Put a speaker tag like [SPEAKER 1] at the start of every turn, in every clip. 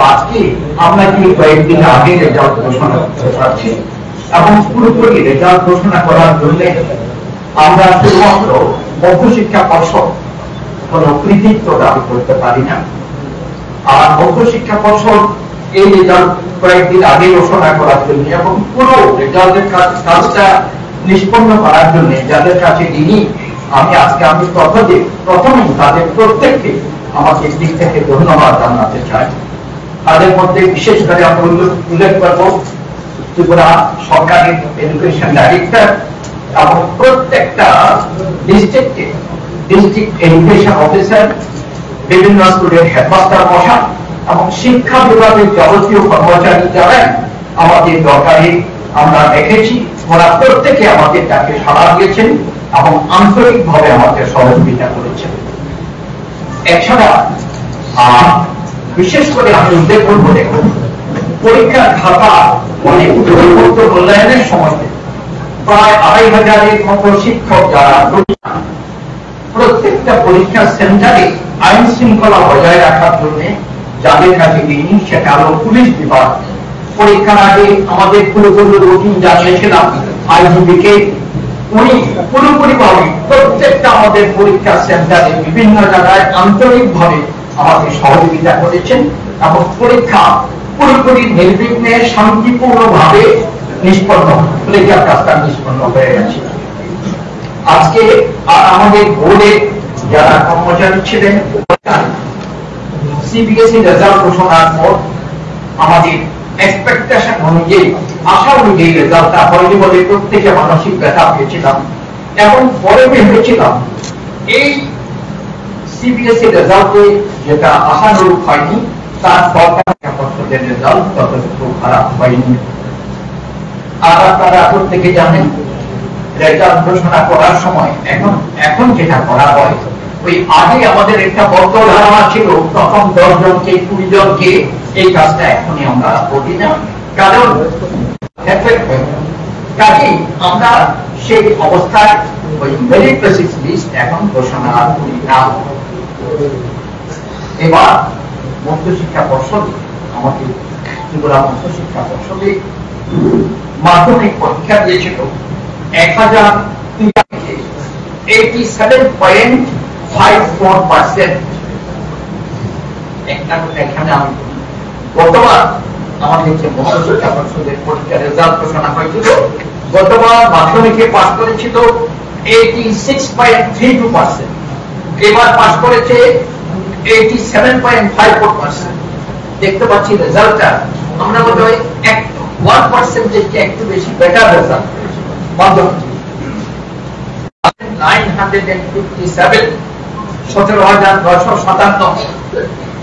[SPEAKER 1] আজকে আমরা কি কয়েকদিন আগে রেজাল্ট ঘোষণা করতে পারছি এবং পুরোপুরি রেজাল্ট ঘোষণা করার জন্য আমরা শুধুমাত্র মধ্যশিক্ষা পর্ষদ কোন কৃতিত্ব দাবি করতে পারি না। আর মধ্যশিক্ষা পর্ষদ এই রেজাল্ট কয়েকদিন আগে ঘোষণা করার জন্য এবং পুরো রেজাল্টের কাজটা নিষ্পন্ন করার জন্য যাদের কাছে ঋণী, আমি প্রথমে তাদের প্রত্যেককে আমাদের দিক থেকে ধন্যবাদ জানাতে চাই। তাদের মধ্যে বিশেষ করে আমরা উল্লেখ করব ত্রিপুরা সরকারি এডুকেশন ডাইরেক্টর এবং প্রত্যেকটা ডিস্ট্রিক্টে ডিস্ট্রিক্ট এডুকেশন অফিসার, বিভিন্ন স্কুলের হেডমাস্টার মশাই এবং শিক্ষা বিভাগের যাবতীয় কর্মচারী যারা আমাদের দরকারে আমরা দেখেছি, ওরা প্রত্যেকে আমাদের ডাকে সাড়া দিয়েছেন এবং আন্তরিকভাবে আমাদের সহযোগিতা করেছেন। এছাড়া বিশেষ করে আমি উল্লেখ করবো, দেখুন পরীক্ষার খাতা অনেক মূল্যায়নের সময় প্রায় 2500-এর মতো শিক্ষক যারা প্রত্যেকটা পরীক্ষা সেন্টারে আইন শৃঙ্খলা বজায় রাখার জন্য যাদের কাছে ঋণী, সেটা হলো পুলিশ বিভাগ। পরীক্ষার আগে আমাদের পুরোপুরি রুটিন জানিয়েছিলাম আইজিপিকে, উনি পুরোপুরিভাবে প্রত্যেকটা আমাদের পরীক্ষা সেন্টারে বিভিন্ন জায়গায় আন্তরিকভাবে আমাদের সহযোগিতা করেছেন এবং পরীক্ষা পুরোপুরি নির্বিঘ্নে শান্তিপূর্ণভাবে পরীক্ষার কাজটা নিষ্পন্ন হয়ে গেছে। আজকে আমাদের বোর্ডে যারা কর্মচারী ছিলেন, সিবিএসই রেজাল্ট ঘোষণার পর আমাদের এক্সপেকটেশন অনুযায়ী, আশা অনুযায়ী রেজাল্টটা হয়নি বলে প্রত্যেকে মানসিক ব্যথা পেয়েছিলাম এবং পরে ভেবেছিলাম এই সিবিএসই রেজাল্টে যেটা আশানুরূপ হয়নি তার সরকার পর্ষদের রেজাল্ট ততটুকু খারাপ হয়নি। আর আপনারা প্রত্যেকে জানেন রেজাল্ট ঘোষণা করার সময় এখন যেটা করা হয়, ওই আগে আমাদের একটা বদ্ধ ধারণা ছিল প্রথম 10 জনকে 20 জনকে, এই কাজটা এখনই আমরা করি না, কারণ কাজেই আমরা সেই অবস্থায় ওই মেরিট বেসিস লিস্ট এখন ঘোষণা করি না। এবার মধ্যশিক্ষা পর্ষদ, আমাদের ত্রিপুরা মধ্যশিক্ষা পর্ষদে মাধ্যমিক পরীক্ষা দিয়েছিল 87.54%। এখানে আমি গতবার আমাদের যে মধ্যশিক্ষা পর্ষদের পরীক্ষার রেজাল্ট ঘোষণা হয়েছিল, গতবার মাধ্যমিকে পাস করেছিল 86.32%, এবার পাস করেছে 87.54%। দেখতে পাচ্ছি রেজাল্টটা আমরা বোধহয় 1% একটু বেশি বেটার রেজাল্ট করেছি। 957, 17,957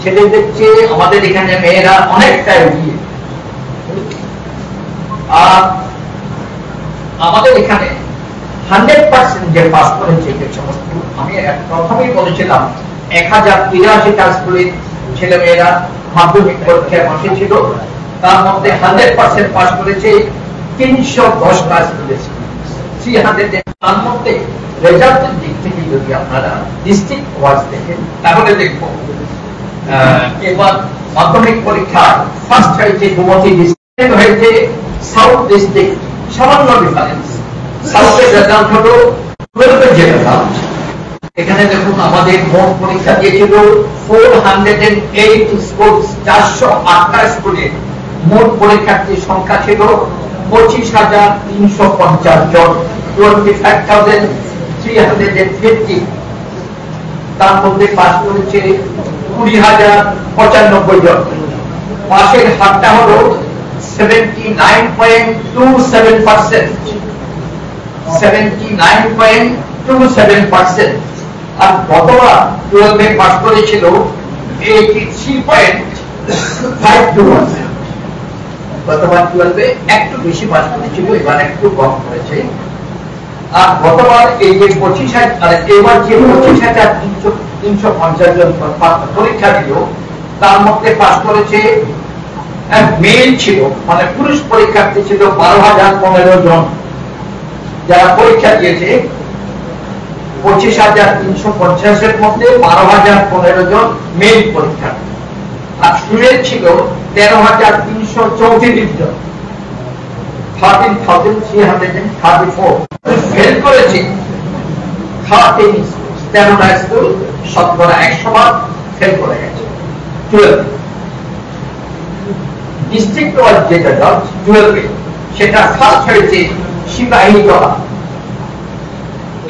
[SPEAKER 1] ছেলেদের চেয়ে আমাদের এখানে মেয়েরা অনেকটা এগিয়ে। আর আমাদের এখানে 100% যে পাস করেছে, আমি প্রথমেই বলেছিলাম 1083টা স্কুলের ছেলে মেয়েরা মাধ্যমিক পরীক্ষায় বসেছিল, তার মধ্যে 100% পাস করেছে 310টা স্কুলের 300। তার মধ্যে রেজাল্টের দিক থেকে যদি আপনারা ডিস্ট্রিক্ট ওয়াইজ দেখেন তাহলে দেখব এবার মাধ্যমিক পরীক্ষায় ফার্স্ট হয়েছে গোমতী ডিস্ট্রিক্ট, হয়েছে সাউথ ডিস্ট্রিক্ট, সামান্য ডিফারেন্স। সাউথের রেজাল্ট হলো 12 যে রেজাল্ট। এখানে দেখুন আমাদের মোট পরীক্ষা দিয়েছিল 408 স্কুল, 408টা স্কুলে মোট পরীক্ষার্থীর সংখ্যা ছিল 25,350 জন, 25,350। তার মধ্যে পাস করেছে 20,095 জন। পাশের হারটা হলো 79.27%, 79.27%। আর গতবার 12 পাস করেছিল 83.52%। গতবার 12 একটু বেশি পাস করেছিল, এবার একটু কম করেছে। আর গতবার এই যে 25,000, আর এবার যে 25,350 জন পরীক্ষা দিল, তার মধ্যে পাস করেছে মেল ছিল, মানে পুরুষ পরীক্ষার্থী ছিল 12,015 জন যারা পরীক্ষা দিয়েছে। 25,350-এর মধ্যে 12,015 জন মেল পরীক্ষার্থী। আর ফিমেল ছিল 13,334 জন, 13,334। ফেল করেছে 13টা স্কুল, শতকরা 100% ফেল করে গেছে। 12 ডিস্ট্রিক্ট ওয়াইজ যে রেজাল্ট 12 সেটা ফার্স্ট হয়েছে সিপাহীজলা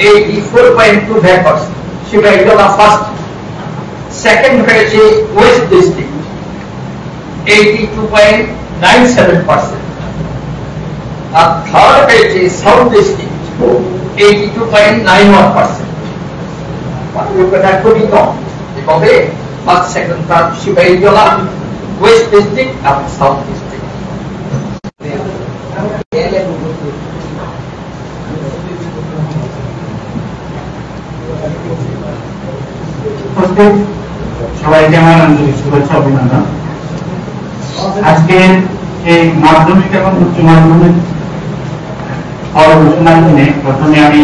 [SPEAKER 1] 84.25%, সিপাহীজলা ফার্স্ট। সেকেন্ড হয়েছে ওয়েস্ট ডিস্ট্রিক্ট 82.97%, আর থার্ড হয়েছে সাউথ ডিস্ট্রিক্ট 82.91%। খুবই কম। তবে first second third Sepahijala, west district এবং সাউথ ডিস্ট্রিক্ট।
[SPEAKER 2] সবাইকে আমার আন্তরিক শুভেচ্ছা অভিনন্দন। আজকে এই মাধ্যমিক এবং উচ্চ মাধ্যমিক ফল ঘোষণার দিনে প্রথমে আমি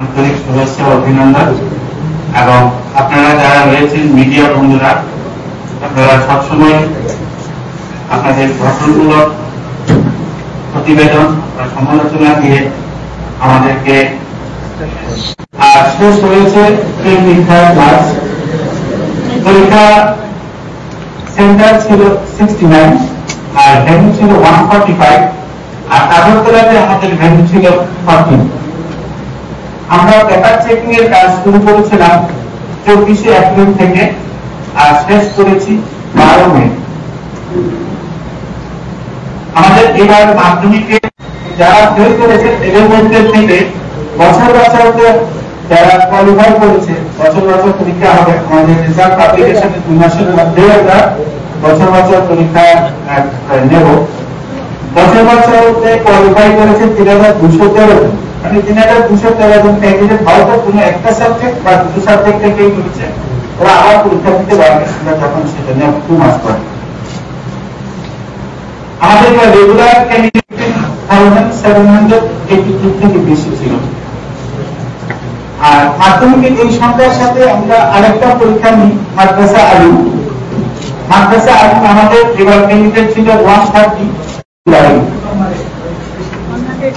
[SPEAKER 2] আন্তরিক শুভেচ্ছা অভিনন্দন, এবং আপনারা যারা রয়েছেন মিডিয়া বন্ধুরা, আপনারা সবসময় আপনাদের গঠনমূলক প্রতিবেদন বা সমালোচনা দিয়ে আমাদেরকে। আর শেষ হয়েছে পরীক্ষার ক্লাস। পরীক্ষা সেন্টার ছিল 69 আর ভেন্যু ছিল 145, আর আগরতলাতে আমাদের ভেন্যু ছিল 14। আমরা পেপার চেকিং এর কাজ শুরু করেছিলাম 24শে এপ্রিল থেকে, আর শেষ করেছি 12 মে। আমাদের এবার মাধ্যমিকে যারা ফেল করেছে এদের মধ্যে থেকে বছর যারা কোয়ালিফাই করেছে, বছর পরীক্ষা হবে। আমাদের রেজাল্ট পাবলিকেশনের 2 মাসের মধ্যে আমরা বছর পরীক্ষা নেব। বছর কোয়ালিফাই করেছে 3213 জন, মানে 3213 জন ক্যান্ডিডেট হয়তো কোনো একটা সাবজেক্ট বা দুটো সাবজেক্ট থেকেই করেছে। ওরা আবার পরীক্ষা দিতে পারবে যখন সেটা নেব 2 মাস পরে। আমাদের রেগুলার ক্যান্ডিডেট 1782 থেকে বেশি ছিল। আর মাধ্যমিকের এই সংখ্যার সাথে আমরা আরেকটা পরীক্ষা নিই, মাদ্রাসা আলিম। মাদ্রাসা আলিম আমাদের এবার ক্যান্ডিডেট ছিল 130।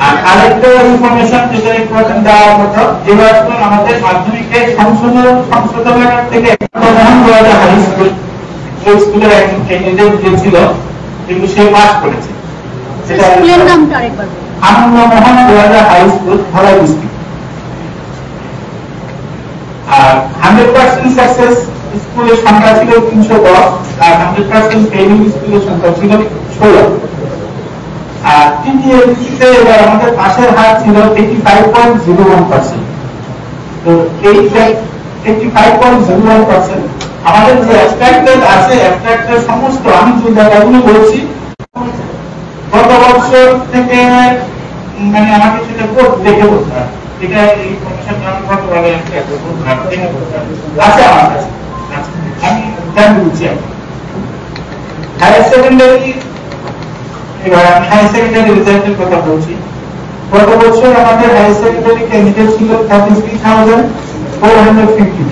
[SPEAKER 2] আর আরেকটা ইনফরমেশন যেটা ইম্পর্টেন্ট দেওয়ার কথা, এবার আমাদের মাধ্যমিকের সংশোধনাগার থেকে হাই স্কুল, ওই স্কুলের একজন ক্যান্ডিডেট যে ছিল কিন্তু সে পাস করেছে। সেটা স্কুলের নামটা আরেকবার আনন্দ মোহন হাই স্কুল, ধলাই ডিস্ট্রিক্ট। আর 100% সাকসেস স্কুলের সংখ্যা ছিল 310, আর 100% ফেইলিং স্কুলের সংখ্যা ছিল 16। আর টিটিএলসিতে এবার আমাদের পাশের হার ছিল 85.01%। তো এই 85.01% আমাদের যে অ্যাবস্ট্রাক্টেড আছে, অ্যাবস্ট্রাক্টের সমস্ত আমি যে জায়গাগুলো বলছি গত বছর থেকে, মানে আমাকে সেটা কোড দেখে বলতে হবে। এটা এই কমিশন নাম কতভাবে আচ্ছা আমার কাছে আমি জানি বুঝছি। হায়ার সেকেন্ডারি, এবার আমি হায়ার সেকেন্ডারি রেজাল্টের কথা বলছি। গত বছর আমাদের হায়ার সেকেন্ডারি ক্যান্ডিডেট ছিল 33,452,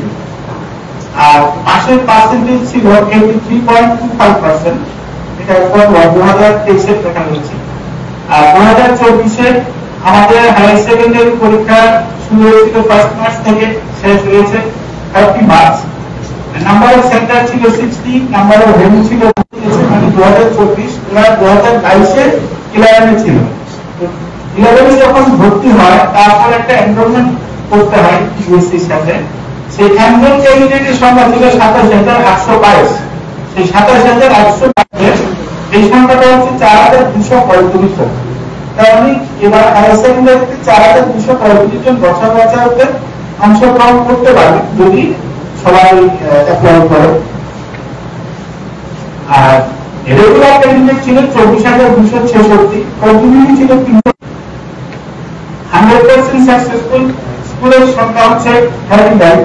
[SPEAKER 2] আর পাশের পার্সেন্টেজ ছিল 83.25%। এটা 2023-এর কথা বলছি। আর 2024-এ আমাদের হায়ার সেকেন্ডারি পরীক্ষা শুরু হয়েছিল 1 মার্চ থেকে, শেষ হয়েছে 30 মার্চ। নাম্বার অফ সেন্টার ছিল 60, নাম্বার অফ ভেন্যু ছিল 2024। ওরা 2022-এ 11 ছিল। 11 যখন ভর্তি হয় তারপর একটা এনরোলমেন্ট করতে হয় ইউএসসির সাথে। সেই এনরোল ক্যান্ডিডেটের সংখ্যা ছিল 27,822। সেই 27,822 এই সংখ্যাটা হচ্ছে 4,235 জন। তার মানে এবার হায়ার সেকেন্ডারিতে 4,235 জন বছর অংশগ্রহণ করতে পারবে যদি সবাই অ্যাপ্লাই করে। আর রেগুলার ক্যান্ডিডেট ছিল 24,266, কন্টিনিউটি ছিল 300। 100% সাকসেসফুল স্কুলের সংখ্যা হচ্ছে 39,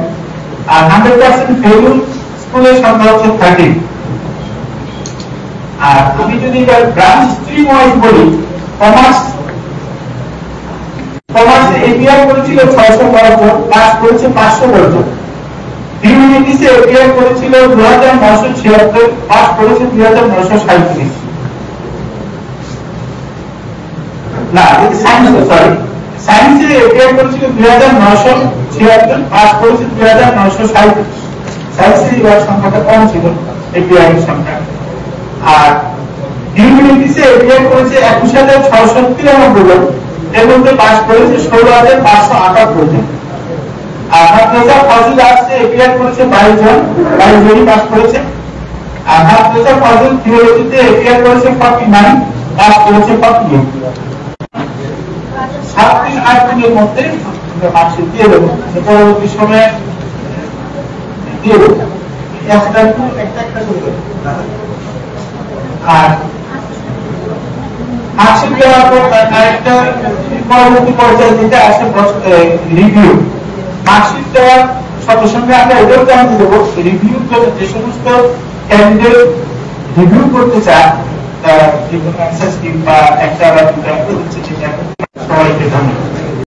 [SPEAKER 2] আর 100% ফেইলিউর স্কুলের সংখ্যা হচ্ছে 13। আর আমি যদি এবার ব্রাঞ্চ স্ট্রিম ওয়াইজ বলি, কমার্স এপিআর করেছিল 612 জন, পাস করেছে 512 জন। হিউম্যানিটিসে এপিআর করেছিল 2976, পাস করেছে 2937। না, সায়েন্সে এপিআর করেছিল 2976, পাস করেছে 2937। সায়েন্সে এবার সংখ্যাটা কম ছিল এপিআর এর সংখ্যা। আর হিউম্যানিটিসে এপিআর করেছে 21693 জন, এর মধ্যে পাস করেছে 16578 জন। আর মাদ্রাসা ফাজিল আর্টসে এপিআর করেছে 22 জন, 22 জনই পাস করেছে। আর মাদ্রাসা ফাজিল থিওলজিতে এপিআর করেছে 49, পাস করেছে 48। 7 দিন 8 দিনের মধ্যে মার্কশিট দিয়ে দেবো, পরবর্তী সময়ে দিয়ে দেবো। একটা করে। আর মার্কশিট দেওয়ার পর আরেকটা পরবর্তী পর্যায়ে যেটা আসে রিভিউ। মার্কশিট দেওয়ার সাথে সঙ্গে আমরা এটাও জানতে দেবো রিভিউ যে সমস্ত ক্যান্ডিডেট রিভিউ করতে চায় তারা যে কোনো অ্যান্সার স্ক্রিপ্ট বা একটা বা দুটা সবাইকে ধন্যবাদ।